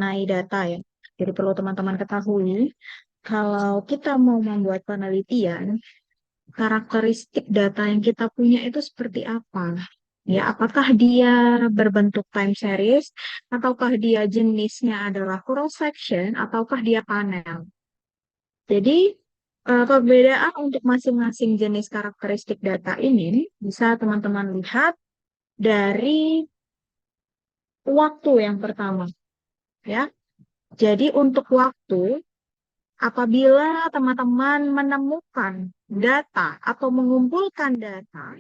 mengenai data ya. Jadi perlu teman-teman ketahui, kalau kita mau membuat penelitian, karakteristik data yang kita punya itu seperti apa? Ya, apakah dia berbentuk time series, ataukah dia jenisnya adalah cross section, ataukah dia panel? Jadi, perbedaan untuk masing-masing jenis karakteristik data ini bisa teman-teman lihat dari waktu yang pertama, ya. Jadi, untuk waktu, apabila teman-teman menemukan data atau mengumpulkan data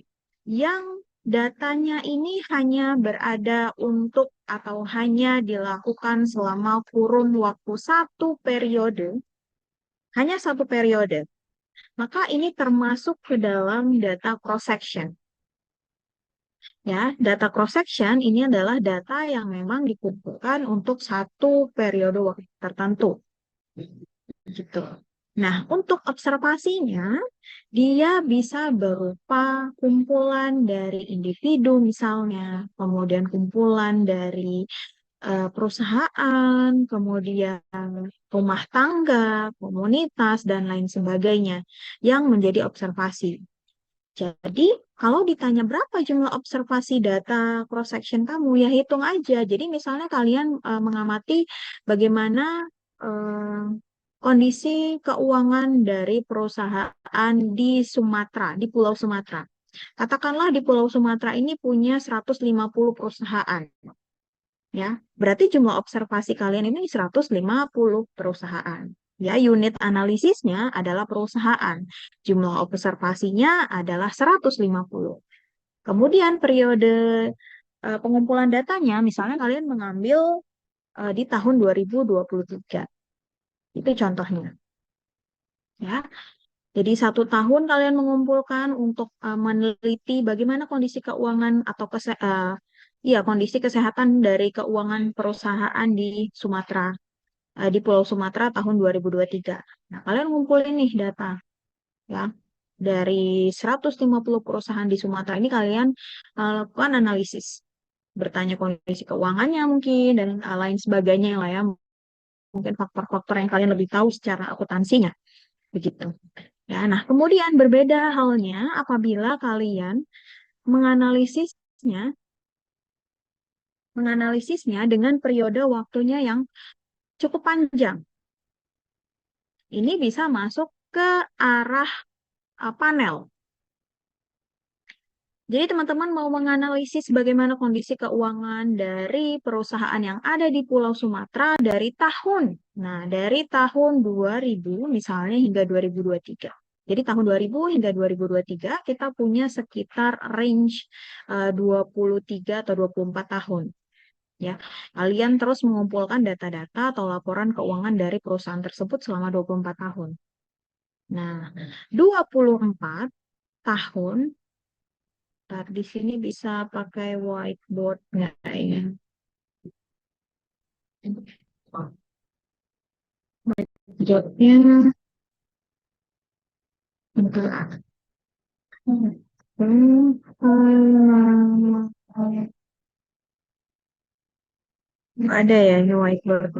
yang datanya ini hanya berada untuk atau hanya dilakukan selama kurun waktu satu periode, hanya satu periode, maka ini termasuk ke dalam data cross-section. Ya, data cross-section ini adalah data yang memang dikumpulkan untuk satu periode waktu tertentu. Gitu. Nah, untuk observasinya, dia bisa berupa kumpulan dari individu misalnya, kemudian kumpulan dari perusahaan, kemudian rumah tangga, komunitas, dan lain sebagainya yang menjadi observasi. Jadi, kalau ditanya berapa jumlah observasi data cross-section kamu, ya hitung aja. Jadi, misalnya kalian mengamati bagaimana eh, kondisi keuangan dari perusahaan di Sumatera, di Pulau Sumatera. Katakanlah di Pulau Sumatera ini punya 150 perusahaan. Ya, berarti jumlah observasi kalian ini 150 perusahaan. Ya, unit analisisnya adalah perusahaan. Jumlah observasinya adalah 150. Kemudian periode pengumpulan datanya, misalnya kalian mengambil di tahun 2023. Itu contohnya. Ya, jadi satu tahun kalian mengumpulkan untuk meneliti bagaimana kondisi keuangan atau ya, kondisi kesehatan dari keuangan perusahaan di Sumatera, di Pulau Sumatera tahun 2023. Nah, kalian ngumpulin nih data ya. Dari 150 perusahaan di Sumatera ini kalian lakukan analisis, bertanya kondisi keuangannya mungkin dan lain sebagainya yang lain, mungkin faktor-faktor yang kalian lebih tahu secara akuntansinya begitu. Ya, nah kemudian berbeda halnya apabila kalian menganalisisnya menganalisisnya dengan periode waktunya yang cukup panjang. Ini bisa masuk ke arah panel. Jadi teman-teman mau menganalisis bagaimana kondisi keuangan dari perusahaan yang ada di Pulau Sumatera dari tahun. Nah, dari tahun 2000 misalnya hingga 2023. Jadi tahun 2000 hingga 2023 kita punya sekitar range 23 atau 24 tahun. Ya, kalian terus mengumpulkan data-data atau laporan keuangan dari perusahaan tersebut selama 24 tahun. Nah, 24 tahun. Ntar di sini bisa pakai whiteboard nggak ya? Whiteboardnya bentar. Ada ya ini whiteboard.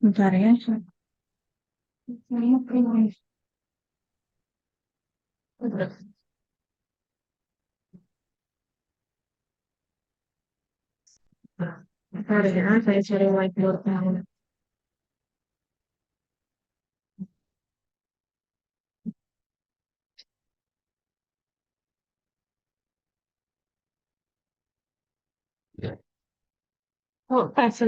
Bentar ya. Bentar ya, saya cari whiteboardnya. Oh, pas.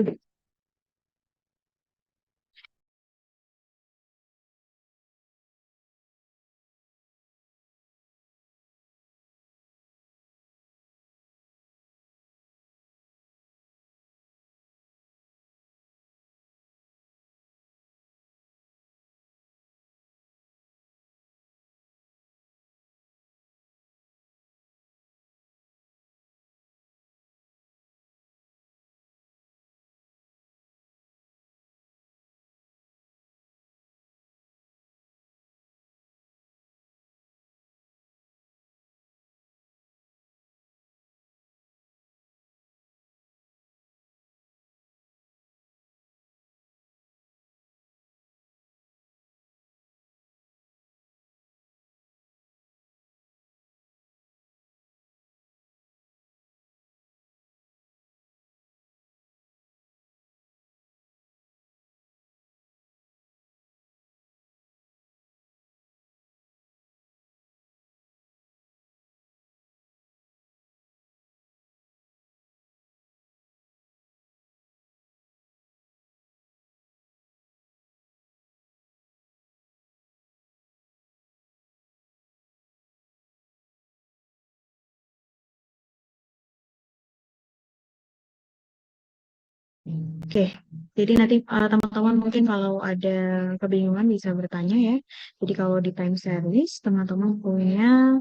Oke, jadi nanti teman-teman mungkin kalau ada kebingungan bisa bertanya ya. Jadi kalau di time series, teman-teman punya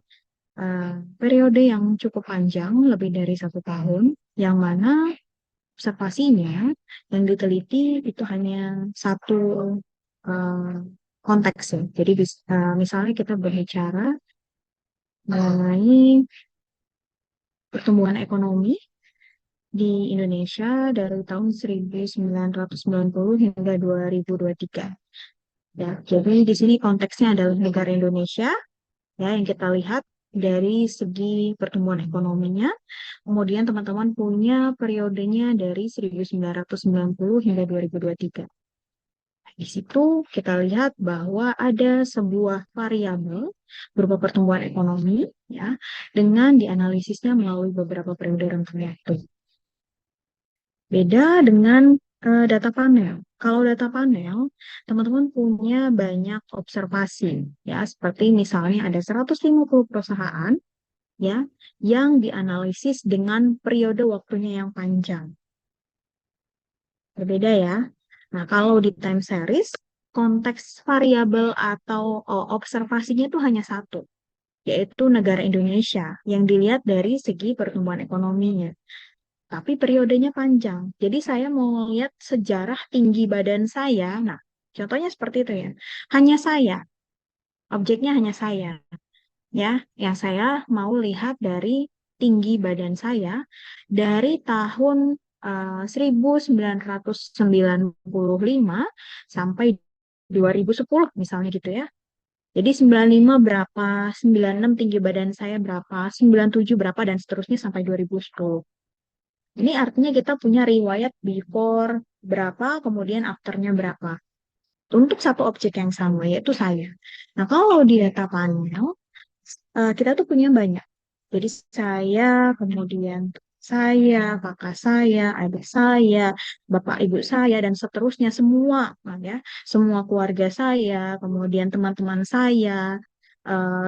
eh, periode yang cukup panjang, lebih dari 1 tahun, yang mana observasinya yang diteliti itu hanya satu eh, konteks ya. Jadi misalnya kita berbicara mengenai pertumbuhan ekonomi di Indonesia dari tahun 1990 hingga 2023. Ya, jadi di sini konteksnya adalah negara Indonesia ya yang kita lihat dari segi pertumbuhan ekonominya. Kemudian teman-teman punya periodenya dari 1990 hingga 2023. Di situ kita lihat bahwa ada sebuah variabel berupa pertumbuhan ekonomi ya dengan dianalisisnya melalui beberapa periode rentang waktu. Beda dengan data panel. Kalau data panel, teman-teman punya banyak observasi ya, seperti misalnya ada 150 perusahaan ya yang dianalisis dengan periode waktunya yang panjang. Berbeda ya. Nah, kalau di time series, konteks variabel atau observasinya itu hanya satu, yaitu negara Indonesia yang dilihat dari segi pertumbuhan ekonominya. Tapi periodenya panjang. Jadi saya mau lihat sejarah tinggi badan saya. Nah, contohnya seperti itu ya. Hanya saya, objeknya hanya saya. Ya, yang saya mau lihat dari tinggi badan saya dari tahun 1995 sampai 2010 misalnya gitu ya. Jadi 95 berapa, 96 tinggi badan saya berapa, 97 berapa dan seterusnya sampai 2010. Ini artinya kita punya riwayat before berapa, kemudian afternya berapa. Untuk satu objek yang sama, yaitu saya. Nah, kalau di data panel, kita tuh punya banyak. Jadi saya, kemudian saya, kakak saya, adik saya, bapak ibu saya, dan seterusnya semua, nah ya, semua keluarga saya, kemudian teman-teman saya,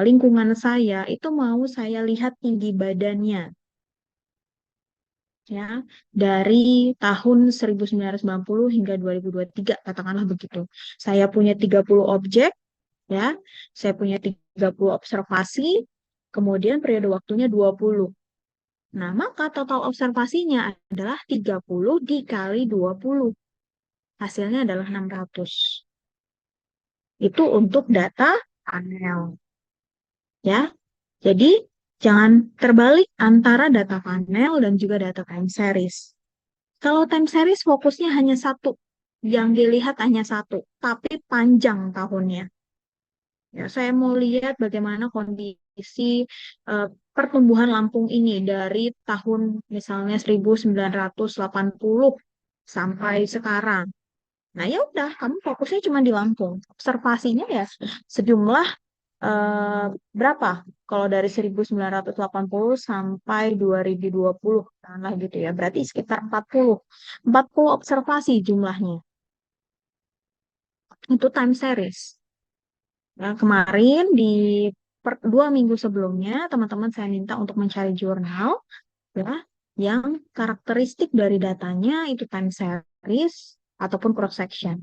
lingkungan saya, itu mau saya lihat tinggi badannya, ya, dari tahun 1990 hingga 2023, katakanlah begitu. Saya punya 30 objek, ya, saya punya 30 observasi, kemudian periode waktunya 20. Nah, maka total observasinya adalah 30 dikali 20. Hasilnya adalah 600. Itu untuk data panel. Ya, jadi jangan terbalik antara data panel dan juga data time series. Kalau time series fokusnya hanya satu, yang dilihat hanya satu, tapi panjang tahunnya. Ya, saya mau lihat bagaimana kondisi eh, pertumbuhan Lampung ini dari tahun misalnya 1980 sampai sekarang. Nah, ya udah, kamu fokusnya cuma di Lampung. Observasinya ya sejumlah eh, berapa? Kalau dari 1980 sampai 2020, nah gitu ya. Berarti sekitar 40 observasi jumlahnya. Itu time series. Nah, kemarin di 2 minggu sebelumnya, teman-teman saya minta untuk mencari jurnal ya, yang karakteristik dari datanya itu time series ataupun cross section.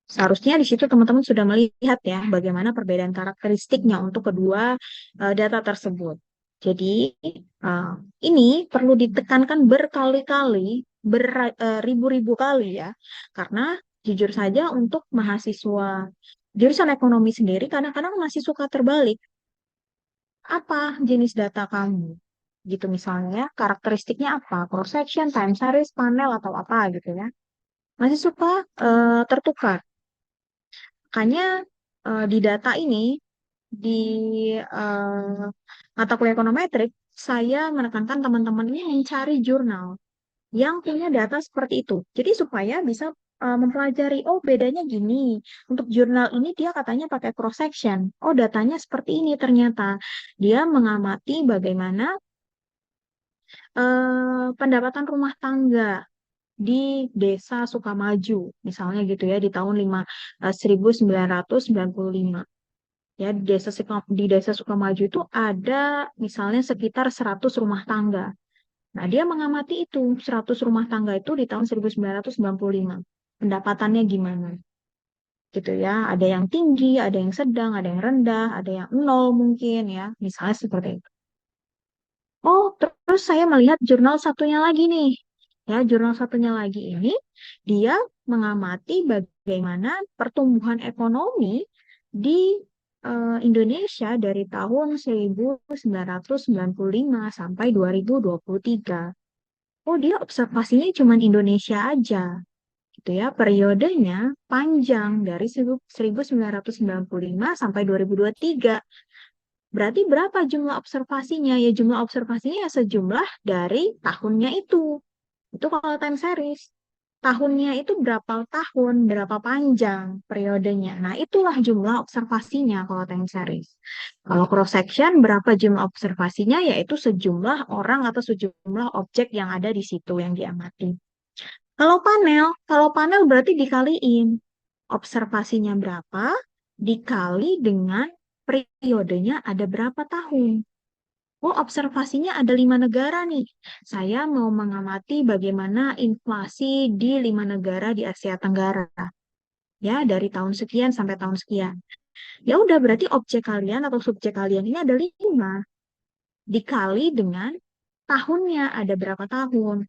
Seharusnya di situ teman-teman sudah melihat ya bagaimana perbedaan karakteristiknya untuk kedua data tersebut. Jadi eh, ini perlu ditekankan berkali-kali, beribu-ribu kali ya, karena jujur saja untuk mahasiswa jurusan ekonomi sendiri kadang-kadang masih suka terbalik. Apa jenis data kamu? Gitu misalnya, karakteristiknya apa? Cross section, time series, panel atau apa gitu ya. Masih suka tertukar. Makanya di data ini, di eh, mata kuliah ekonometrik, saya menekankan teman-teman ini mencari jurnal yang punya data seperti itu. Jadi supaya bisa mempelajari, oh bedanya gini. Untuk jurnal ini dia katanya pakai cross section. Oh datanya seperti ini ternyata. Dia mengamati bagaimana pendapatan rumah tangga di desa Sukamaju, misalnya gitu ya, di tahun 1995. Ya, di desa Sukamaju itu ada misalnya sekitar 100 rumah tangga. Nah, dia mengamati itu 100 rumah tangga itu di tahun 1995. Pendapatannya gimana? Gitu ya. Ada yang tinggi, ada yang sedang, ada yang rendah, ada yang nol mungkin ya. Misalnya seperti itu. Oh, terus saya melihat jurnal satunya lagi nih. Ya, jurnal satunya lagi ini dia mengamati bagaimana pertumbuhan ekonomi di Indonesia dari tahun 1995 sampai 2023. Oh, dia observasinya cuma Indonesia aja, gitu ya. Periodenya panjang dari 1995 sampai 2023. Berarti berapa jumlah observasinya? Ya jumlah observasinya ya sejumlah dari tahunnya itu. Itu kalau time series. Tahunnya itu berapa tahun, berapa panjang periodenya. Nah, itulah jumlah observasinya kalau time series. Kalau cross section, berapa jumlah observasinya? Yaitu sejumlah orang atau sejumlah objek yang ada di situ yang diamati. Kalau panel berarti dikaliin. Observasinya berapa, dikali dengan periodenya ada berapa tahun. Oh, observasinya ada 5 negara nih. Saya mau mengamati bagaimana inflasi di 5 negara di Asia Tenggara. Ya, dari tahun sekian sampai tahun sekian. Ya udah, berarti objek kalian atau subjek kalian ini ada 5. Dikali dengan tahunnya, ada berapa tahun.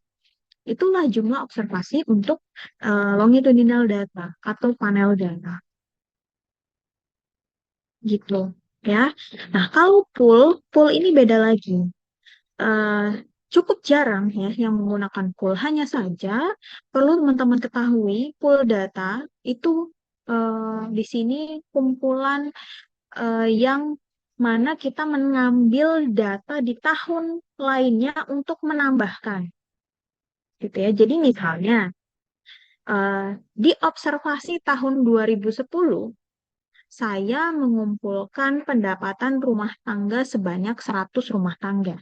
Itulah jumlah observasi untuk longitudinal data atau panel data. Gitu. Ya. Nah, kalau pool ini beda lagi. eh, Cukup jarang ya yang menggunakan pool. Hanya saja perlu teman-teman ketahui pool data itu di sini kumpulan yang mana kita mengambil data di tahun lainnya untuk menambahkan. Gitu ya. Jadi misalnya di observasi tahun 2010 saya mengumpulkan pendapatan rumah tangga sebanyak 100 rumah tangga.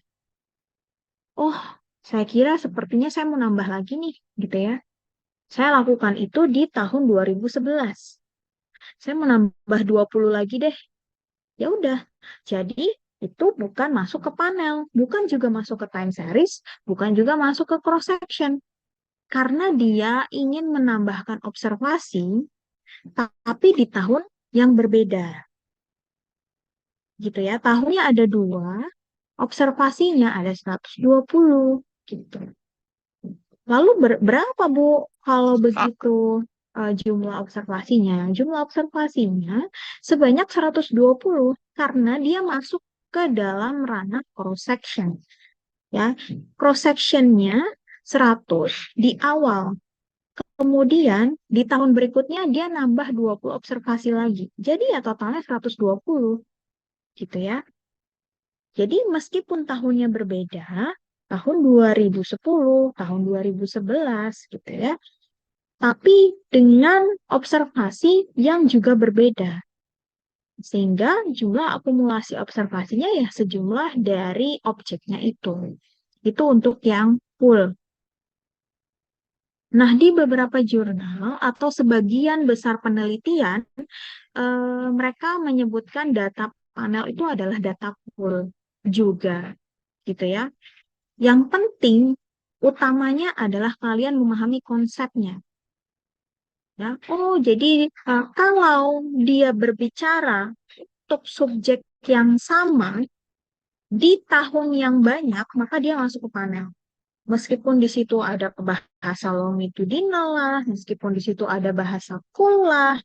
Oh, saya kira sepertinya saya mau nambah lagi nih, gitu ya. Saya lakukan itu di tahun 2011. Saya menambah 20 lagi deh. Ya udah. Jadi itu bukan masuk ke panel, bukan juga masuk ke time series, bukan juga masuk ke cross section. Karena dia ingin menambahkan observasi, tapi di tahun yang berbeda. Gitu ya. Tahunnya ada 2, observasinya ada 120 gitu. Lalu berapa Bu kalau begitu jumlah observasinya? Jumlah observasinya sebanyak 120 karena dia masuk ke dalam ranah cross section. Ya, cross sectionnya 100 di awal. Kemudian di tahun berikutnya dia nambah 20 observasi lagi. Jadi ya totalnya 120 gitu ya. Jadi meskipun tahunnya berbeda, tahun 2010, tahun 2011 gitu ya, tapi dengan observasi yang juga berbeda. Sehingga jumlah akumulasi observasinya ya sejumlah dari objeknya itu. Itu untuk yang full. Nah, di beberapa jurnal atau sebagian besar penelitian, mereka menyebutkan data panel itu adalah data full juga, gitu ya. Yang penting utamanya adalah kalian memahami konsepnya. Ya. Oh, jadi kalau dia berbicara untuk subjek yang sama di tahun yang banyak, maka dia masuk ke panel. Meskipun di situ ada bahasa longitudinal lah, meskipun di situ ada bahasa full lah,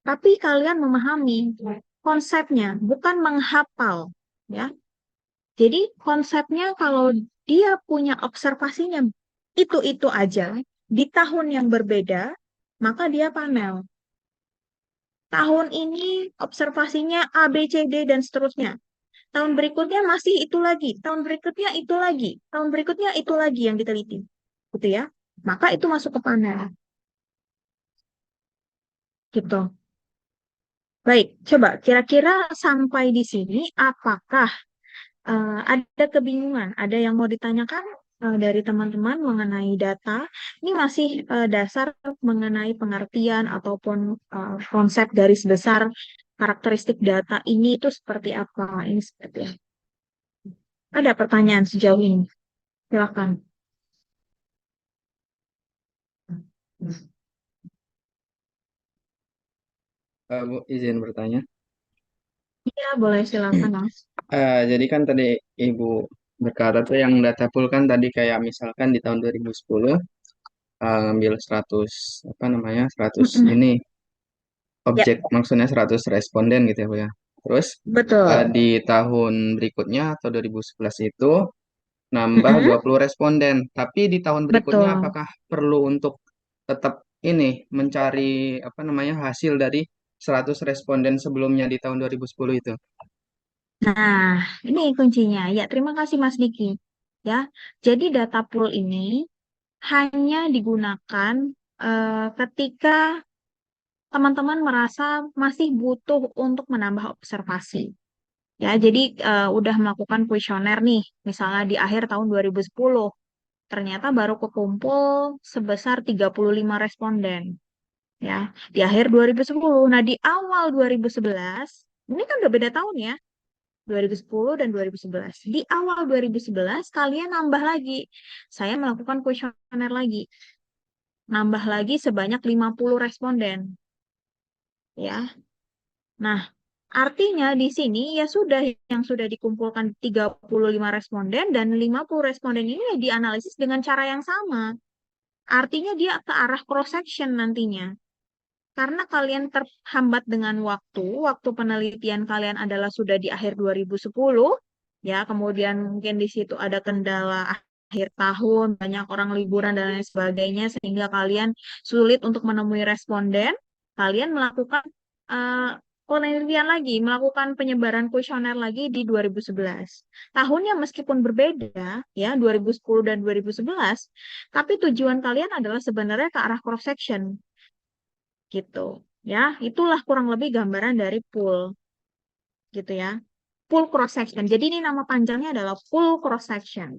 tapi kalian memahami konsepnya, bukan menghafal, ya. Jadi konsepnya kalau dia punya observasinya itu-itu aja di tahun yang berbeda, maka dia panel. Tahun ini observasinya A, B, C, D, dan seterusnya. Tahun berikutnya masih itu lagi, tahun berikutnya itu lagi, tahun berikutnya itu lagi yang diteliti. Gitu ya. Maka itu masuk ke panel. Gitu. Baik, coba kira-kira sampai di sini apakah ada kebingungan, ada yang mau ditanyakan dari teman-teman mengenai data. Ini masih dasar mengenai pengertian ataupun konsep garis besar karakteristik data ini itu seperti apa, ini seperti apa. Ada pertanyaan sejauh ini? Silakan. Bu, izin bertanya. Iya, boleh silakan, Mas. Jadi kan tadi Ibu berkata tuh yang data pool kan tadi kayak misalkan di tahun 2010 ngambil 100 apa namanya 100 Mm-mm. ini Ya, objek maksudnya 100 responden gitu ya Bu ya. Terus betul. di tahun berikutnya atau 2011 itu nambah Mm-mm. 20 responden. Tapi di tahun berikutnya Betul. apakah perlu untuk tetap ini mencari apa namanya hasil dari 100 responden sebelumnya di tahun 2010 itu? Nah, ini kuncinya. Ya, terima kasih Mas Niki. Ya, jadi data pool ini hanya digunakan ketika teman-teman merasa masih butuh untuk menambah observasi. Ya, jadi udah melakukan kuesioner nih, misalnya di akhir tahun 2010, ternyata baru kekumpul sebesar 35 responden. Ya, di akhir 2010. Nah, di awal 2011, ini kan udah beda tahun ya, 2010 dan 2011. Di awal 2011, kalian nambah lagi. Saya melakukan kuesioner lagi. Nambah lagi sebanyak 50 responden. Ya, nah, artinya di sini ya sudah yang sudah dikumpulkan 35 responden dan 50 responden ini ya dianalisis dengan cara yang sama. Artinya dia ke arah cross section nantinya. Karena kalian terhambat dengan waktu penelitian kalian adalah sudah di akhir 2010, ya, kemudian mungkin di situ ada kendala akhir tahun, banyak orang liburan dan lain sebagainya, sehingga kalian sulit untuk menemui responden, kalian melakukan eh, penelitian lagi, melakukan penyebaran kuesioner lagi di 2011. Tahunnya meskipun berbeda, ya, 2010 dan 2011, tapi tujuan kalian adalah sebenarnya ke arah cross section gitu ya. Itulah kurang lebih gambaran dari pool gitu ya, pool cross section. Jadi ini nama panjangnya adalah pool cross section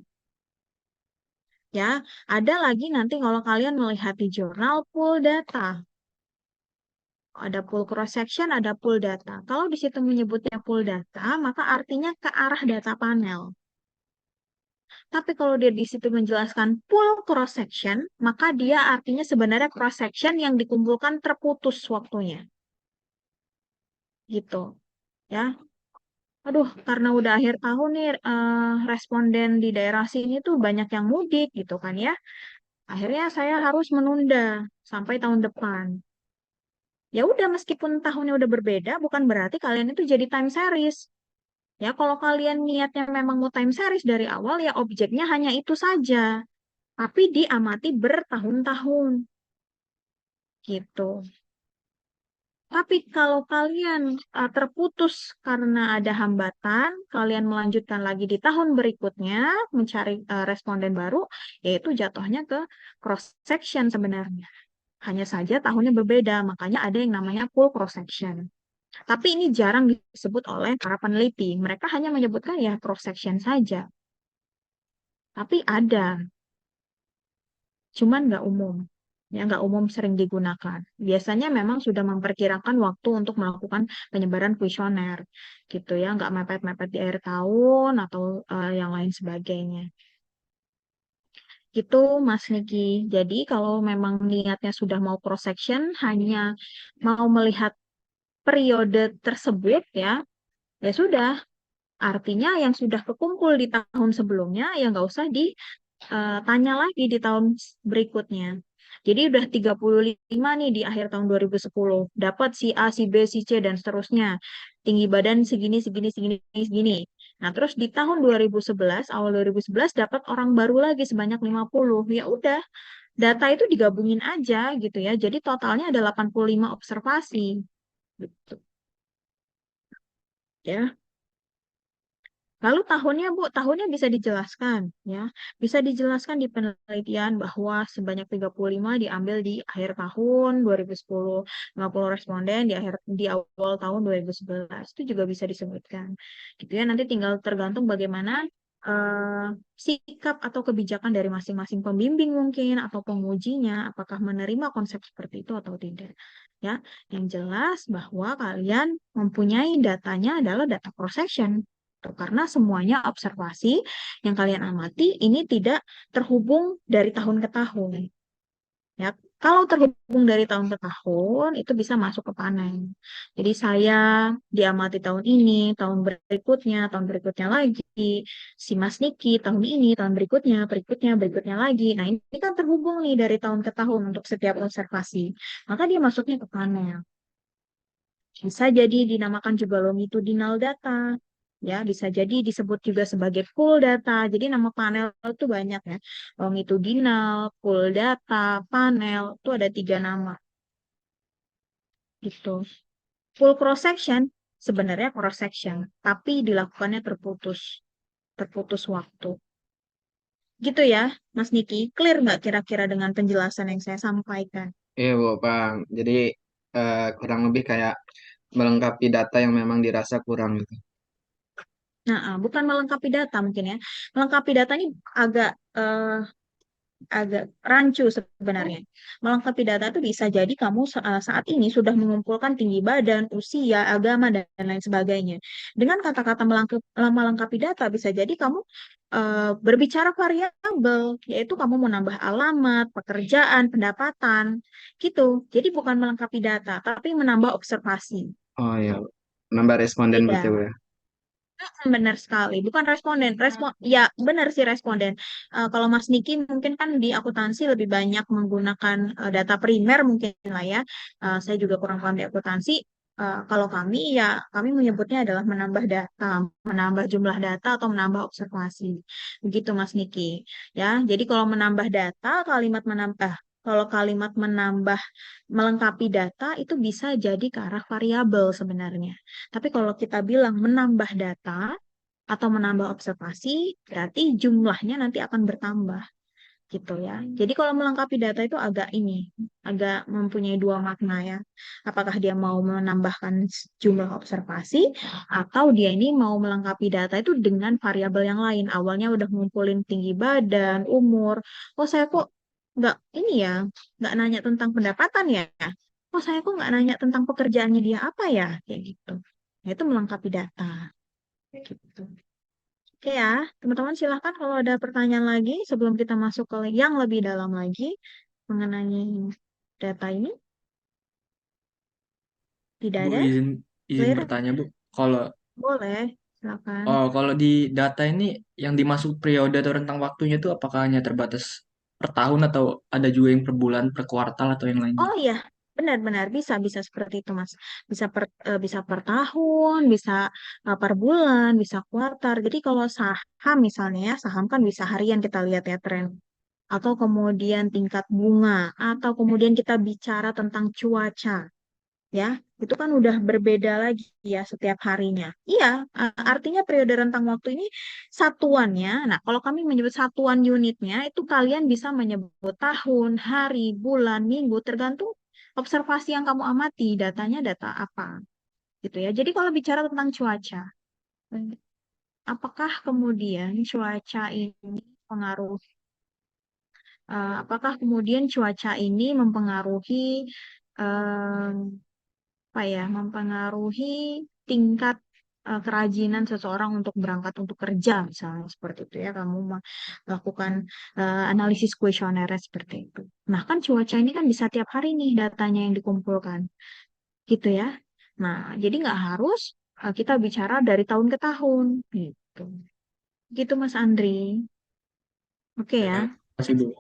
ya. Ada lagi nanti kalau kalian melihat di jurnal pool data, ada pool cross section, ada pool data. Kalau di situ menyebutnya pool data maka artinya ke arah data panel. Tapi kalau dia di situ menjelaskan pool cross section, maka dia artinya sebenarnya cross section yang dikumpulkan terputus waktunya gitu ya. Aduh, karena udah akhir tahun nih, responden di daerah sini tuh banyak yang mudik gitu kan ya. Akhirnya saya harus menunda sampai tahun depan. Ya udah, meskipun tahunnya udah berbeda, bukan berarti kalian itu jadi time series. Ya, kalau kalian niatnya memang mau time series dari awal, ya objeknya hanya itu saja. Tapi diamati bertahun-tahun gitu. Tapi kalau kalian terputus karena ada hambatan, kalian melanjutkan lagi di tahun berikutnya mencari responden baru, yaitu jatuhnya ke cross section sebenarnya. Hanya saja tahunnya berbeda, makanya ada yang namanya full cross section. Tapi ini jarang disebut oleh para peneliti. Mereka hanya menyebutkan ya cross section saja. Tapi ada, cuman nggak umum. Ya, nggak umum sering digunakan. Biasanya memang sudah memperkirakan waktu untuk melakukan penyebaran kuesioner, gitu ya, nggak mepet-mepet di akhir tahun atau yang lain sebagainya. Gitu, Mas Niki. Jadi kalau memang niatnya sudah mau cross section, hanya mau melihat periode tersebut ya, ya sudah. Artinya yang sudah kekumpul di tahun sebelumnya ya nggak usah tanya lagi di tahun berikutnya. Jadi udah 35 nih di akhir tahun 2010. Dapat si A, si B, si C, dan seterusnya. Tinggi badan segini, segini, segini, segini. Nah, terus di tahun 2011, awal 2011 dapat orang baru lagi sebanyak 50. Ya udah, data itu digabungin aja gitu ya. Jadi totalnya ada 85 observasi. Gitu. Ya. Lalu tahunnya, Bu, tahunnya bisa dijelaskan, ya. Bisa dijelaskan di penelitian bahwa sebanyak 35 diambil di akhir tahun 2010, 50 responden di awal tahun 2011. Itu juga bisa disebutkan. Gitu ya, nanti tinggal tergantung bagaimana eh, sikap atau kebijakan dari masing-masing pembimbing mungkin atau pengujinya, apakah menerima konsep seperti itu atau tidak. Ya, yang jelas bahwa kalian mempunyai datanya adalah data cross section. Karena semuanya observasi yang kalian amati ini tidak terhubung dari tahun ke tahun. Ya, kalau terhubung dari tahun ke tahun itu bisa masuk ke panen. Jadi saya diamati tahun berikutnya lagi, si Mas Niki tahun ini, tahun berikutnya, berikutnya, berikutnya lagi. Nah, ini kan terhubung nih dari tahun ke tahun untuk setiap observasi. Maka dia masuknya ke panen. Bisa jadi dinamakan juga longitudinal data. Ya, bisa jadi disebut juga sebagai pool data. Jadi nama panel itu banyak ya. Longitudinal, pool data, panel, itu ada 3 nama gitu. Full cross section sebenarnya cross section, tapi dilakukannya terputus waktu. Gitu ya, Mas Niki. Clear nggak kira-kira dengan penjelasan yang saya sampaikan? Iya, Bu, paham. Jadi kurang lebih kayak melengkapi data yang memang dirasa kurang gitu. Nah, bukan melengkapi data mungkin ya. Melengkapi data ini agak agak rancu sebenarnya. Melengkapi data itu bisa jadi kamu saat ini sudah mengumpulkan tinggi badan, usia, agama, dan lain sebagainya. Dengan kata-kata melengkapi data, bisa jadi kamu berbicara variabel, yaitu kamu menambah alamat, pekerjaan, pendapatan, gitu. Jadi bukan melengkapi data, tapi menambah observasi. Oh iya, nambah responden berarti, Bu Beda. ya. Benar sekali, bukan responden. Ya benar sih responden. Kalau Mas Niki mungkin kan di akuntansi lebih banyak menggunakan data primer mungkin lah ya. Saya juga kurang paham di akuntansi. Kalau kami ya kami menyebutnya adalah menambah data, menambah jumlah data atau menambah observasi. Begitu Mas Niki. Ya, jadi kalau menambah data, kalau kalimat menambah melengkapi data itu bisa jadi ke arah variabel sebenarnya. Tapi kalau kita bilang menambah data atau menambah observasi, berarti jumlahnya nanti akan bertambah gitu ya. Jadi kalau melengkapi data itu agak mempunyai 2 makna ya. Apakah dia mau menambahkan jumlah observasi atau dia ini mau melengkapi data itu dengan variabel yang lain. Awalnya udah ngumpulin tinggi badan, umur. Oh saya kok nggak ini ya, nggak nanya tentang pendapatan ya. Oh saya kok nggak nanya tentang pekerjaannya dia apa ya, kayak gitu. Nah, itu melengkapi data gitu. Oke ya, teman-teman silahkan kalau ada pertanyaan lagi sebelum kita masuk ke yang lebih dalam lagi mengenai data ini. Tidak Bu, ada? izin Clear? bertanya, Bu. Kalau Boleh, silakan. kalau di data ini yang dimasuk periode atau rentang waktunya itu apakah hanya terbatas per tahun atau ada juga yang per bulan, per kuartal atau yang lainnya? Oh iya, benar-benar bisa seperti itu, Mas. Bisa per tahun, bisa per bulan, bisa kuartal. Jadi kalau saham misalnya ya, saham kan bisa harian kita lihat ya tren. Atau kemudian tingkat bunga, atau kemudian kita bicara tentang cuaca. Ya, itu kan udah berbeda lagi ya setiap harinya. Iya, artinya periode rentang waktu ini satuannya. Nah, kalau kami menyebut satuan unitnya, itu kalian bisa menyebut tahun, hari, bulan, minggu, tergantung observasi yang kamu amati, datanya data apa, gitu ya. Jadi kalau bicara tentang cuaca, eh, apakah kemudian cuaca ini pengaruh, apakah kemudian cuaca ini mempengaruhi apa ya, mempengaruhi tingkat kerajinan seseorang untuk berangkat untuk kerja misalnya seperti itu ya kamu melakukan analisis kuesioner seperti itu. Nah kan cuaca ini kan bisa tiap hari nih datanya yang dikumpulkan gitu ya. Nah jadi nggak harus kita bicara dari tahun ke tahun gitu. Gitu Mas Andri. Oke Ya, ya. masih, Bu.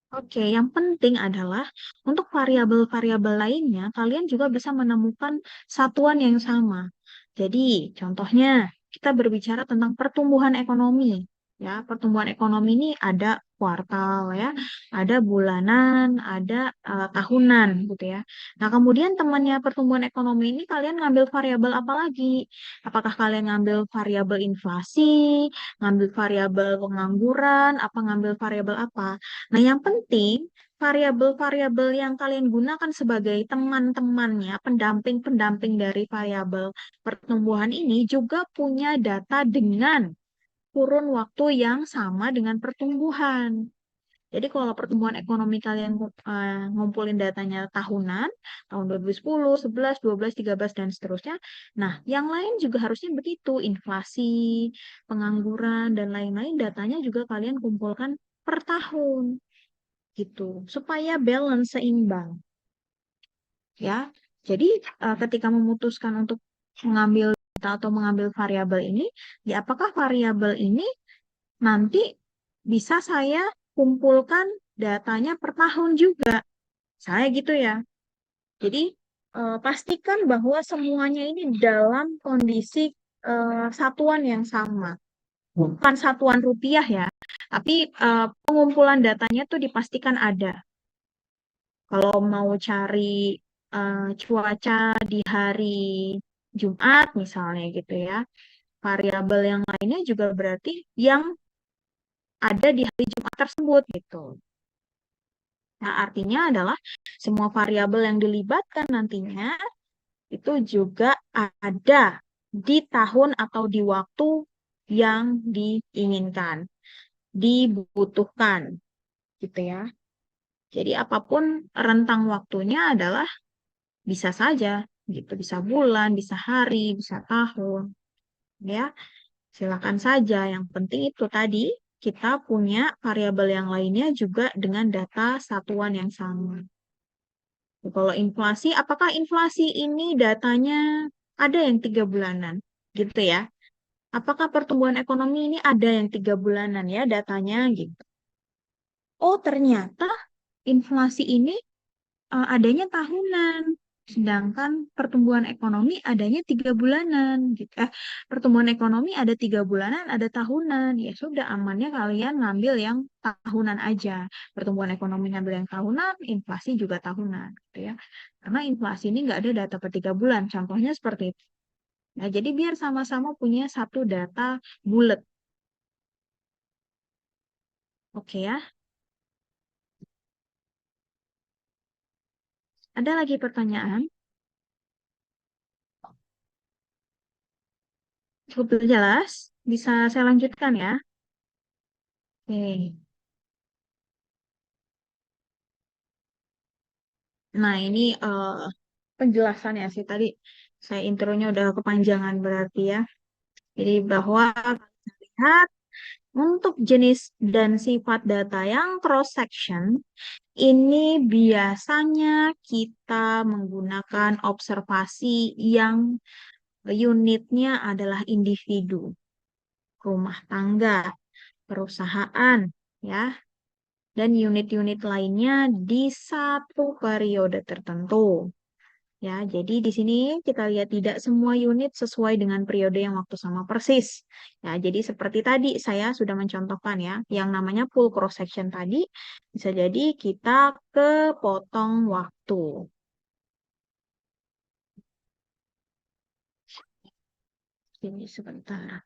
Oke, yang penting adalah untuk variabel-variabel lainnya, kalian juga bisa menemukan satuan yang sama. Jadi, contohnya, kita berbicara tentang pertumbuhan ekonomi. Ya, pertumbuhan ekonomi ini ada kuartal ya, ada bulanan, ada tahunan gitu ya. Nah, kemudian temannya pertumbuhan ekonomi ini kalian ngambil variabel apa lagi? Apakah kalian ngambil variabel inflasi, ngambil variabel pengangguran, apa ngambil variabel apa? Nah, yang penting variabel-variabel yang kalian gunakan sebagai teman-temannya, pendamping-pendamping dari variabel pertumbuhan ini juga punya data dengan kurun waktu yang sama dengan pertumbuhan. Jadi kalau pertumbuhan ekonomi kalian ngumpulin datanya tahunan, tahun 2010, 11, 12, 13, dan seterusnya. Nah, yang lain juga harusnya begitu. Inflasi, pengangguran, dan lain-lain datanya juga kalian kumpulkan per tahun. Gitu. Supaya balance, seimbang. Ya, jadi ketika memutuskan untuk mengambil data atau mengambil variabel ini, ya apakah variabel ini nanti bisa saya kumpulkan datanya per tahun juga. Saya gitu ya. Jadi pastikan bahwa semuanya ini dalam kondisi satuan yang sama. Bukan satuan rupiah ya, tapi pengumpulan datanya tuh dipastikan ada. Kalau mau cari cuaca di hari Jumat misalnya gitu ya, variabel yang lainnya juga berarti yang ada di hari Jumat tersebut gitu. Nah, artinya adalah semua variabel yang dilibatkan nantinya itu juga ada di tahun atau di waktu yang diinginkan, dibutuhkan gitu ya. Jadi apapun rentang waktunya adalah bisa saja gitu, bisa bulan, bisa hari, bisa tahun ya. Silakan saja. Yang penting itu tadi kita punya variabel yang lainnya juga dengan data satuan yang sama. Kalau inflasi, apakah inflasi ini datanya ada yang 3 bulanan? Gitu ya. Apakah pertumbuhan ekonomi ini ada yang 3 bulanan ya datanya gitu. Oh, ternyata inflasi ini adanya tahunan. Sedangkan pertumbuhan ekonomi adanya 3 bulanan gitu. Pertumbuhan ekonomi ada 3 bulanan, ada tahunan. Ya sudah amannya kalian ngambil yang tahunan aja. Pertumbuhan ekonomi ngambil yang tahunan, inflasi juga tahunan gitu ya. Karena inflasi ini nggak ada data per 3 bulan. Contohnya seperti itu. Nah, jadi biar sama-sama punya satu data bulat. Oke ya. Ada lagi pertanyaan? Cukup jelas? Bisa saya lanjutkan ya? Oke. Nah, ini penjelasannya sih. Tadi saya intronya udah kepanjangan berarti ya. Jadi bahwa kita lihat untuk jenis dan sifat data yang cross-section, ini biasanya kita menggunakan observasi yang unitnya adalah individu, rumah tangga, perusahaan, ya, dan unit-unit lainnya di satu periode tertentu. Ya, jadi di sini kita lihat tidak semua unit sesuai dengan periode yang waktu sama persis. Ya, jadi seperti tadi saya sudah mencontohkan ya, yang namanya full cross section tadi bisa jadi kita kepotong waktu. Ini sebentar.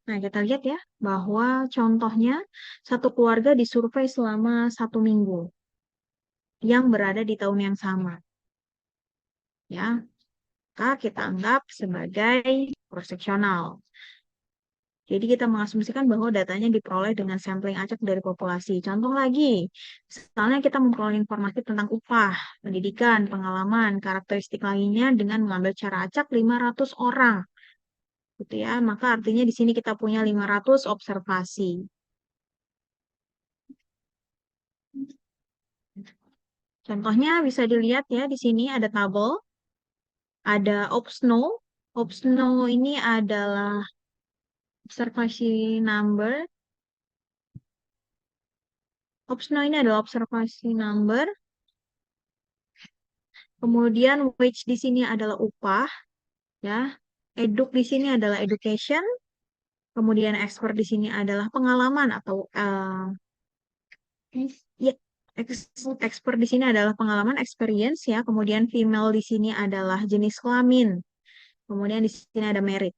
Nah, kita lihat ya bahwa contohnya satu keluarga disurvei selama 1 minggu yang berada di tahun yang sama. Ya, maka kita anggap sebagai cross-sectional. Jadi kita mengasumsikan bahwa datanya diperoleh dengan sampling acak dari populasi. Contoh lagi, misalnya kita memperoleh informasi tentang upah, pendidikan, pengalaman, karakteristik lainnya dengan mengambil cara acak 500 orang. Gitu ya. Maka artinya di sini kita punya 500 observasi. Contohnya bisa dilihat ya di sini ada tabel, ada OPSNO. OPSNO ini adalah observasi number. OPSNO ini adalah observasi number. Kemudian wage di sini adalah upah, ya. Eduk di sini adalah education. Kemudian expert di sini adalah pengalaman atau ya, Expert di sini adalah pengalaman, experience ya. Kemudian female di sini adalah jenis kelamin. Kemudian di sini ada merit,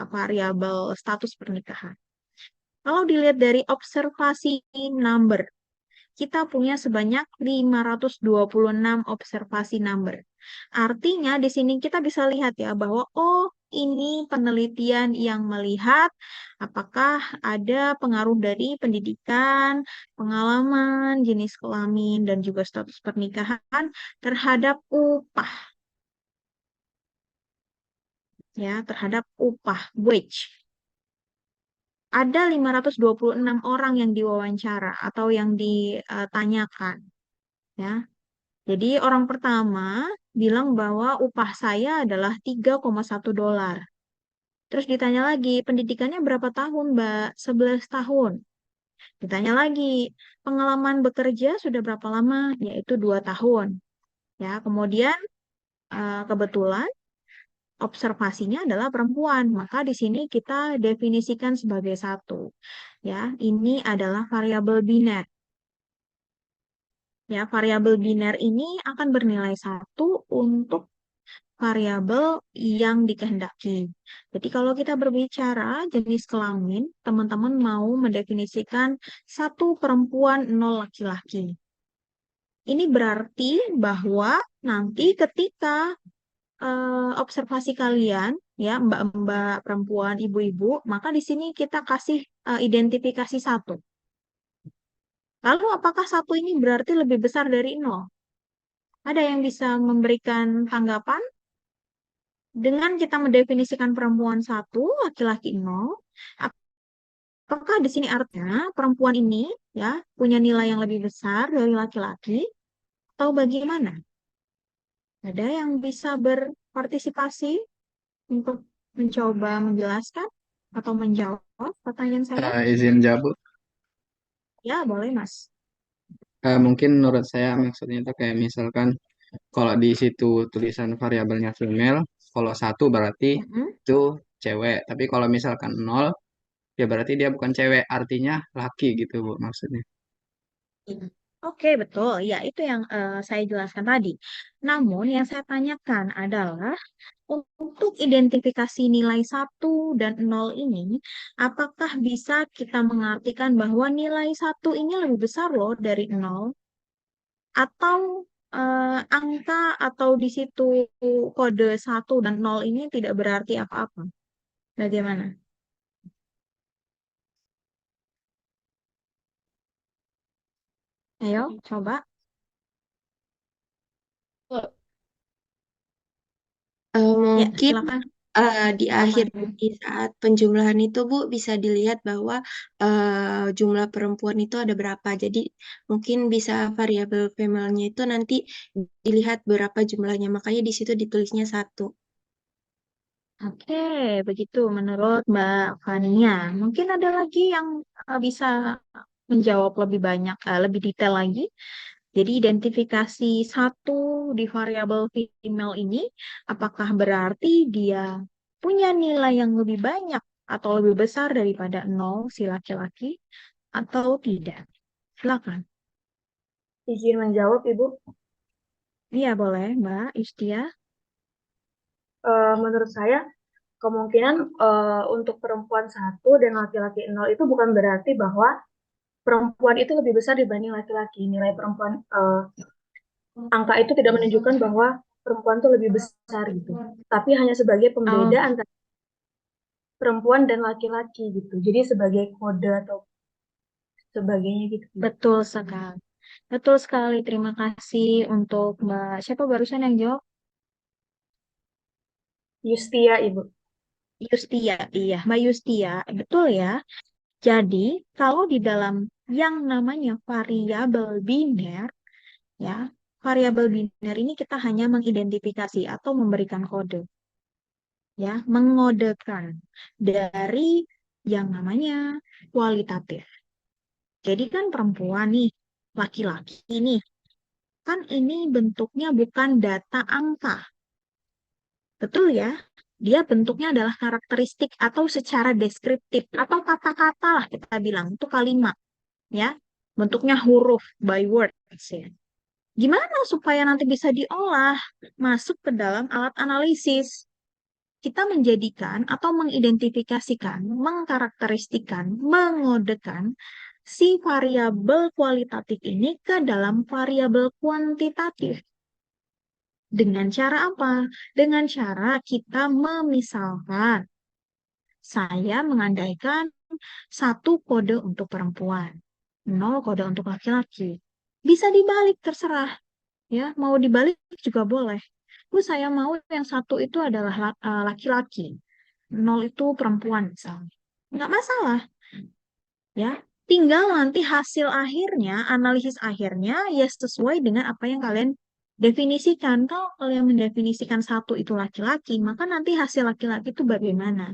variabel status pernikahan. Kalau dilihat dari observasi number, kita punya sebanyak 526 observasi number. Artinya di sini kita bisa lihat ya bahwa oh ini penelitian yang melihat apakah ada pengaruh dari pendidikan, pengalaman, jenis kelamin, dan juga status pernikahan terhadap upah ya, terhadap upah wage. Ada 526 orang yang diwawancara atau yang ditanyakan ya. Jadi orang pertama bilang bahwa upah saya adalah 3,1 dolar. Terus ditanya lagi, pendidikannya berapa tahun, Mbak? 11 tahun. Ditanya lagi, pengalaman bekerja sudah berapa lama? Yaitu 2 tahun. Ya, kemudian kebetulan observasinya adalah perempuan. Maka di sini kita definisikan sebagai satu. Ya, ini adalah variabel biner. Ya, variabel biner ini akan bernilai satu untuk variabel yang dikehendaki. Jadi kalau kita berbicara jenis kelamin, teman-teman mau mendefinisikan satu perempuan, nol laki-laki. Ini berarti bahwa nanti ketika observasi kalian, ya mbak-mbak perempuan, ibu-ibu, maka di sini kita kasih identifikasi satu. Lalu apakah satu ini berarti lebih besar dari nol? Ada yang bisa memberikan tanggapan? Dengan kita mendefinisikan perempuan satu, laki-laki nol, apakah di sini artinya perempuan ini ya punya nilai yang lebih besar dari laki-laki atau bagaimana? Ada yang bisa berpartisipasi untuk mencoba menjelaskan atau menjawab pertanyaan saya? Izin jawab. Ya, boleh, Mas. Mungkin menurut saya maksudnya itu kayak misalkan kalau di situ tulisan variabelnya female, kalau satu berarti Mm-mm. itu cewek. Tapi kalau misalkan nol, ya berarti dia bukan cewek, artinya laki gitu Bu maksudnya. Oke, betul. Ya, itu yang saya jelaskan tadi. Namun, yang saya tanyakan adalah untuk identifikasi nilai satu dan nol ini, apakah bisa kita mengartikan bahwa nilai satu ini lebih besar loh dari nol? Atau angka atau di situ kode satu dan nol ini tidak berarti apa-apa? Bagaimana? Ayo, coba. Ya, Mungkin silakan. di Apa akhir nih? di saat penjumlahan itu Bu bisa dilihat bahwa jumlah perempuan itu ada berapa. Jadi mungkin bisa variabel female-nya itu nanti dilihat berapa jumlahnya. Makanya di situ ditulisnya satu. Oke, begitu menurut Mbak Fania. Mungkin ada lagi yang bisa menjawab lebih banyak, lebih detail lagi. Jadi identifikasi satu di variabel female ini, apakah berarti dia punya nilai yang lebih banyak atau lebih besar daripada nol si laki-laki atau tidak? Silakan. Izin menjawab, Ibu. Iya, boleh, Mbak Istia. Menurut saya, kemungkinan untuk perempuan satu dan laki-laki nol itu bukan berarti bahwa perempuan itu lebih besar dibanding laki-laki. Nilai perempuan, angka itu tidak menunjukkan bahwa perempuan itu lebih besar gitu. Tapi hanya sebagai Oh, pembeda antara perempuan dan laki-laki gitu. Jadi sebagai kode atau sebagainya gitu. betul sekali. Betul sekali. Terima kasih untuk Mbak. Siapa barusan yang jawab? Yustia, Ibu. Yustia. Iya, Mbak Yustia. Betul ya. Jadi, kalau di dalam yang namanya variabel biner, ya, variabel biner ini kita hanya mengidentifikasi atau memberikan kode, ya, mengodekan dari yang namanya kualitatif. Jadi kan perempuan nih, laki-laki nih, kan ini bentuknya bukan data angka, betul ya? Dia bentuknya adalah karakteristik atau secara deskriptif atau kata-kata lah kita bilang, itu kalimat, ya. bentuknya huruf by words ya. Gimana supaya nanti bisa diolah masuk ke dalam alat analisis? Kita menjadikan atau mengidentifikasikan, mengkarakteristikan, mengodekan si variabel kualitatif ini ke dalam variabel kuantitatif. Dengan cara apa? Dengan cara kita memisalkan. Saya mengandaikan 1 kode untuk perempuan, 0 kode untuk laki-laki. Bisa dibalik, terserah. Ya, mau dibalik juga boleh. Saya mau yang 1 itu adalah laki-laki, 0 itu perempuan misalnya. Nggak masalah, ya. Tinggal nanti hasil akhirnya, analisis akhirnya, ya sesuai dengan apa yang kalian definisikan. Kalau kalian mendefinisikan 1 itu laki-laki, maka nanti hasil laki-laki itu bagaimana?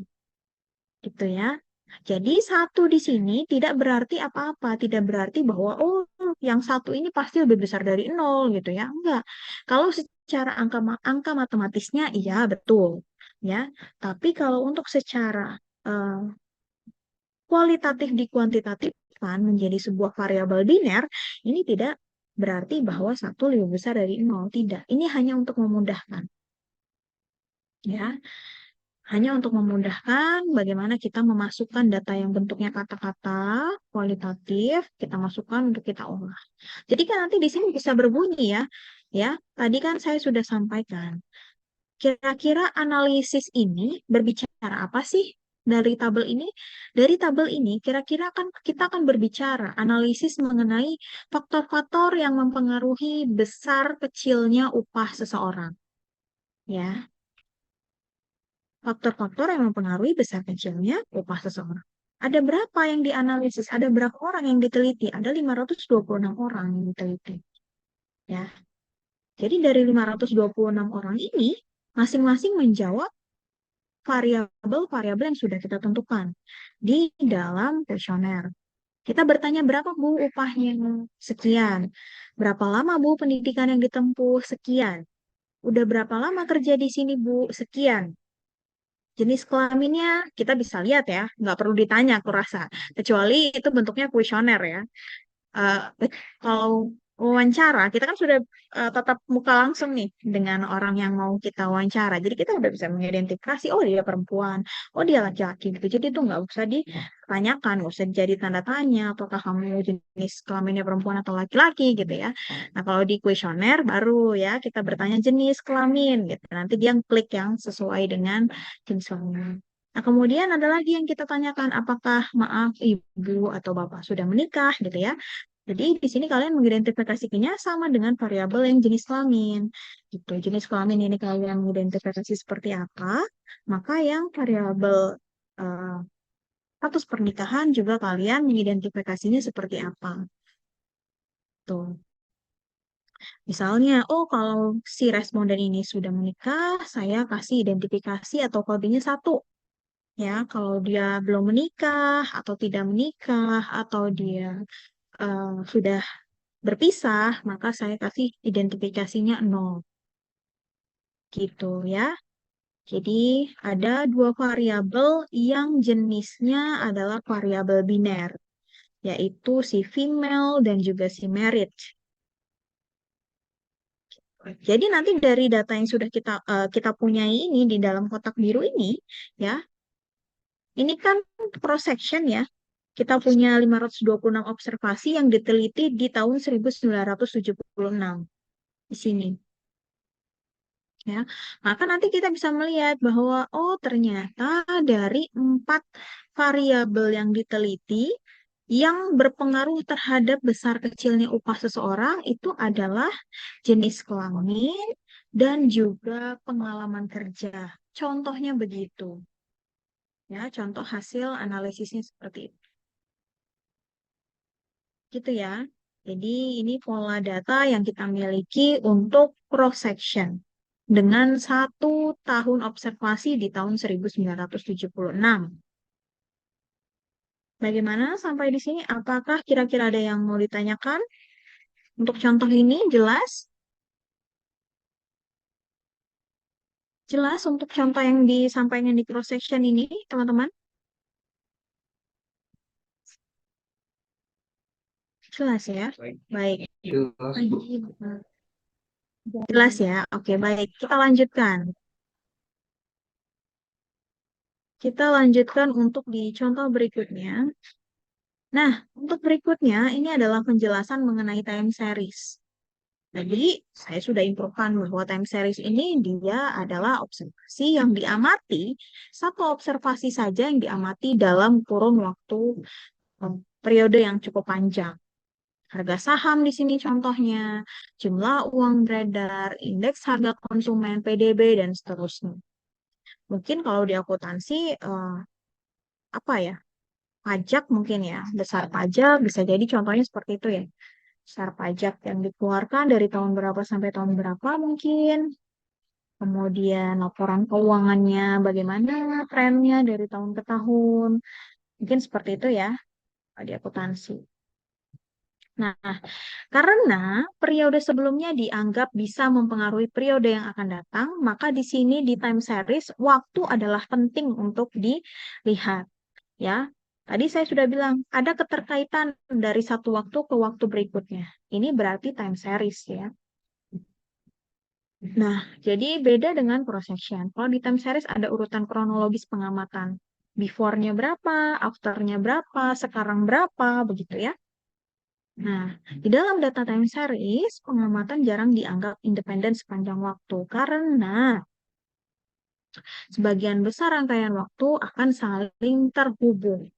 Gitu ya. Jadi 1 di sini tidak berarti apa-apa, tidak berarti bahwa oh yang 1 ini pasti lebih besar dari 0 gitu ya. Enggak. Kalau secara angka matematisnya iya betul ya. Tapi kalau untuk secara eh, kualitatif dikuantitatifkan menjadi sebuah variabel biner, ini tidak berarti bahwa 1 lebih besar dari 0, tidak. Ini hanya untuk memudahkan. Ya, hanya untuk memudahkan bagaimana kita memasukkan data yang bentuknya kata-kata kualitatif, kita masukkan untuk kita olah. Jadi kan nanti di sini bisa berbunyi ya. Ya, tadi kan saya sudah sampaikan. Kira-kira analisis ini berbicara apa sih dari tabel ini? Dari tabel ini kira-kira kan kita akan berbicara analisis mengenai faktor-faktor yang mempengaruhi besar kecilnya upah seseorang. Ya, faktor-faktor yang mempengaruhi besar kecilnya upah seseorang. Ada berapa yang dianalisis? Ada berapa orang yang diteliti? Ada 526 orang yang diteliti. Ya. Jadi dari 526 orang ini, masing-masing menjawab variabel-variabel yang sudah kita tentukan di dalam kuesioner. Kita bertanya berapa Bu upahnya? Sekian. Berapa lama Bu pendidikan yang ditempuh? Sekian. Udah berapa lama kerja di sini Bu? Sekian. Jenis kelaminnya kita bisa lihat ya, nggak perlu ditanya aku rasa. Kecuali itu bentuknya kuesioner ya. Eh, Kalau wawancara, kita kan sudah tatap muka langsung nih dengan orang yang mau kita wawancara. Jadi kita udah bisa mengidentifikasi, oh dia perempuan, oh dia laki-laki gitu. Jadi itu nggak usah ditanyakan, nggak usah jadi tanda tanya, apakah kamu jenis kelaminnya perempuan atau laki-laki gitu ya. Nah kalau di kuesioner baru ya kita bertanya jenis kelamin gitu. Nanti dia klik yang sesuai dengan jenis kelamin. Nah, kemudian ada lagi yang kita tanyakan, apakah maaf ibu atau bapak sudah menikah gitu ya. Jadi di sini kalian mengidentifikasikannya sama dengan variabel yang jenis kelamin. Gitu. Jenis kelamin ini kalian mengidentifikasi seperti apa, maka yang variabel eh, status pernikahan juga kalian mengidentifikasinya seperti apa. Tuh. Misalnya, oh kalau si responden ini sudah menikah, saya kasih identifikasi atau kodenya 1. Ya, kalau dia belum menikah atau tidak menikah atau dia sudah berpisah, maka saya kasih identifikasinya 0. Gitu ya. Jadi ada 2 variabel yang jenisnya adalah variabel biner, yaitu si female dan juga si merit. Jadi nanti dari data yang sudah kita punyai ini di dalam kotak biru ini, ya, ini kan cross section ya. Kita punya 526 observasi yang diteliti di tahun 1976 di sini. Ya, maka nanti kita bisa melihat bahwa oh ternyata dari 4 variabel yang diteliti yang berpengaruh terhadap besar kecilnya upah seseorang itu adalah jenis kelamin dan juga pengalaman kerja. Contohnya begitu. Ya, contoh hasil analisisnya seperti itu. Gitu ya. Jadi ini pola data yang kita miliki untuk cross section dengan 1 tahun observasi di tahun 1976. Bagaimana sampai di sini? Apakah kira-kira ada yang mau ditanyakan? Untuk contoh ini jelas? Jelas untuk contoh yang disampaikan di cross section ini, teman-teman? Jelas ya? Baik. Jelas, Bu. Jelas ya? Oke, baik. Kita lanjutkan. Kita lanjutkan untuk di contoh berikutnya. Nah, untuk berikutnya ini adalah penjelasan mengenai time series. Jadi, saya sudah infokan bahwa time series ini dia adalah observasi yang diamati, satu observasi saja yang diamati dalam kurun waktu periode yang cukup panjang. Harga saham di sini contohnya, jumlah uang beredar, indeks harga konsumen, PDB, dan seterusnya. Mungkin kalau di akuntansi, apa ya, pajak mungkin ya, besar pajak bisa jadi contohnya seperti itu ya. Besar pajak yang dikeluarkan dari tahun berapa sampai tahun berapa mungkin. Kemudian laporan keuangannya bagaimana trennya dari tahun ke tahun. Mungkin seperti itu ya di akuntansi. Nah, karena periode sebelumnya dianggap bisa mempengaruhi periode yang akan datang, maka di sini di time series waktu adalah penting untuk dilihat. Ya, tadi saya sudah bilang ada keterkaitan dari satu waktu ke waktu berikutnya. Ini berarti time series ya. Nah, jadi beda dengan cross section. Kalau di time series ada urutan kronologis pengamatan. Before-nya berapa, after-nya berapa, sekarang berapa, begitu ya. Nah, di dalam data time series, pengamatan jarang dianggap independen sepanjang waktu karena sebagian besar rangkaian waktu akan saling terhubung.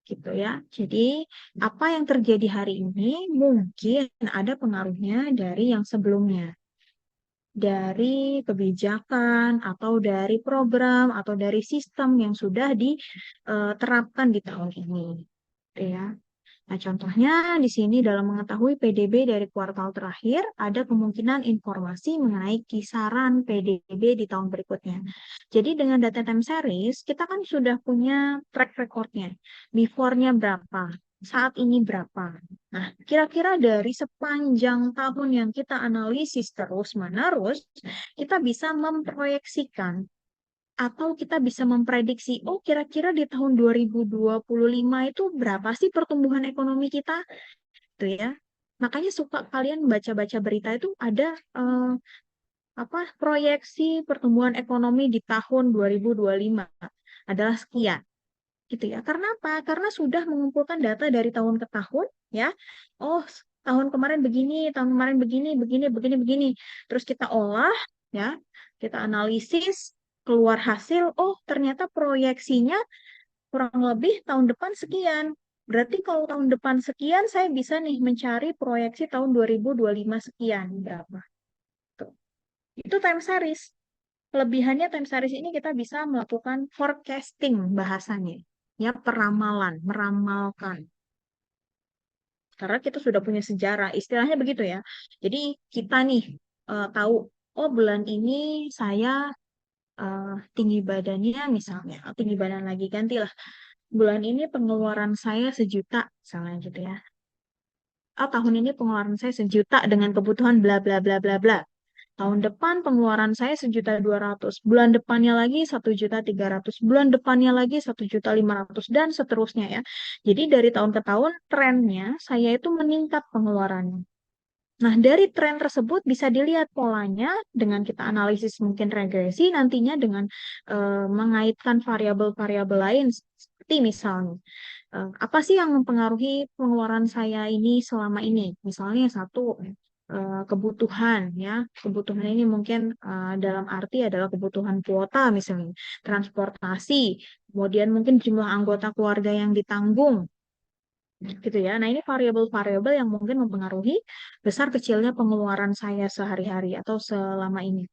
Gitu ya. Jadi, apa yang terjadi hari ini mungkin ada pengaruhnya dari yang sebelumnya. Dari kebijakan atau dari program atau dari sistem yang sudah diterapkan di tahun ini. Gitu ya. Nah, contohnya di sini dalam mengetahui PDB dari kuartal terakhir, ada kemungkinan informasi mengenai kisaran PDB di tahun berikutnya. Jadi dengan data time series, kita kan sudah punya track record-nya. Before-nya berapa, saat ini berapa. Nah, kira-kira dari sepanjang tahun yang kita analisis terus-menerus, kita bisa memproyeksikan atau kita bisa memprediksi, oh kira-kira di tahun 2025 itu berapa sih pertumbuhan ekonomi kita? Gitu ya. Makanya suka kalian baca-baca berita itu ada proyeksi pertumbuhan ekonomi di tahun 2025 adalah sekian. Gitu ya. Karena apa? Karena sudah mengumpulkan data dari tahun ke tahun ya. Oh, tahun kemarin begini, tahun kemarin begini, begini, begini, begini. Terus kita olah ya, kita analisis, keluar hasil, oh ternyata proyeksinya kurang lebih tahun depan sekian. Berarti kalau tahun depan sekian, saya bisa nih mencari proyeksi tahun 2025 sekian berapa. Tuh. Itu time series. Kelebihannya time series ini kita bisa melakukan forecasting bahasanya. Ya, peramalan, meramalkan. Karena kita sudah punya sejarah, istilahnya begitu ya. Jadi kita nih tahu, oh bulan ini saya tinggi badannya misalnya, tinggi badan lagi gantilah. Bulan ini pengeluaran saya 1 juta, misalnya gitu ya. Oh, tahun ini pengeluaran saya 1 juta dengan kebutuhan bla bla bla bla bla. Tahun depan pengeluaran saya 1,2 juta. Bulan depannya lagi 1,3 juta. Bulan depannya lagi 1,5 juta dan seterusnya ya. Jadi dari tahun ke tahun trennya saya itu meningkat pengeluarannya. Nah, dari tren tersebut bisa dilihat polanya dengan kita analisis mungkin regresi nantinya dengan mengaitkan variabel-variabel lain seperti misalnya apa sih yang mempengaruhi pengeluaran saya ini selama ini? Misalnya satu kebutuhan ya, kebutuhan ini mungkin dalam arti adalah kebutuhan kuota misalnya, transportasi, kemudian mungkin jumlah anggota keluarga yang ditanggung gitu ya. Nah, ini variabel-variabel yang mungkin mempengaruhi besar kecilnya pengeluaran saya sehari-hari atau selama ini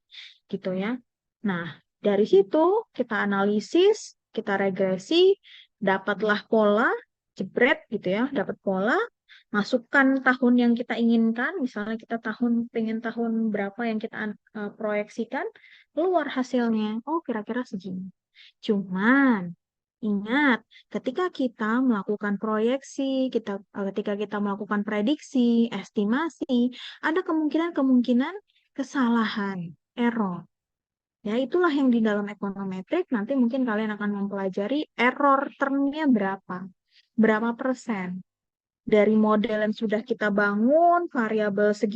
gitu ya. Nah, dari situ kita analisis, kita regresi, dapatlah pola, jebret gitu ya, dapat pola, masukkan tahun yang kita inginkan, misalnya kita pengen tahun berapa yang kita proyeksikan, keluar hasilnya, oh kira-kira segini. Cuman ingat, ketika kita melakukan proyeksi, ketika kita melakukan prediksi, estimasi, ada kemungkinan-kemungkinan kesalahan, error. Ya, itulah yang di dalam ekonometrik nanti mungkin kalian akan mempelajari error termnya berapa persen. dari model yang sudah kita bangun, variabel segi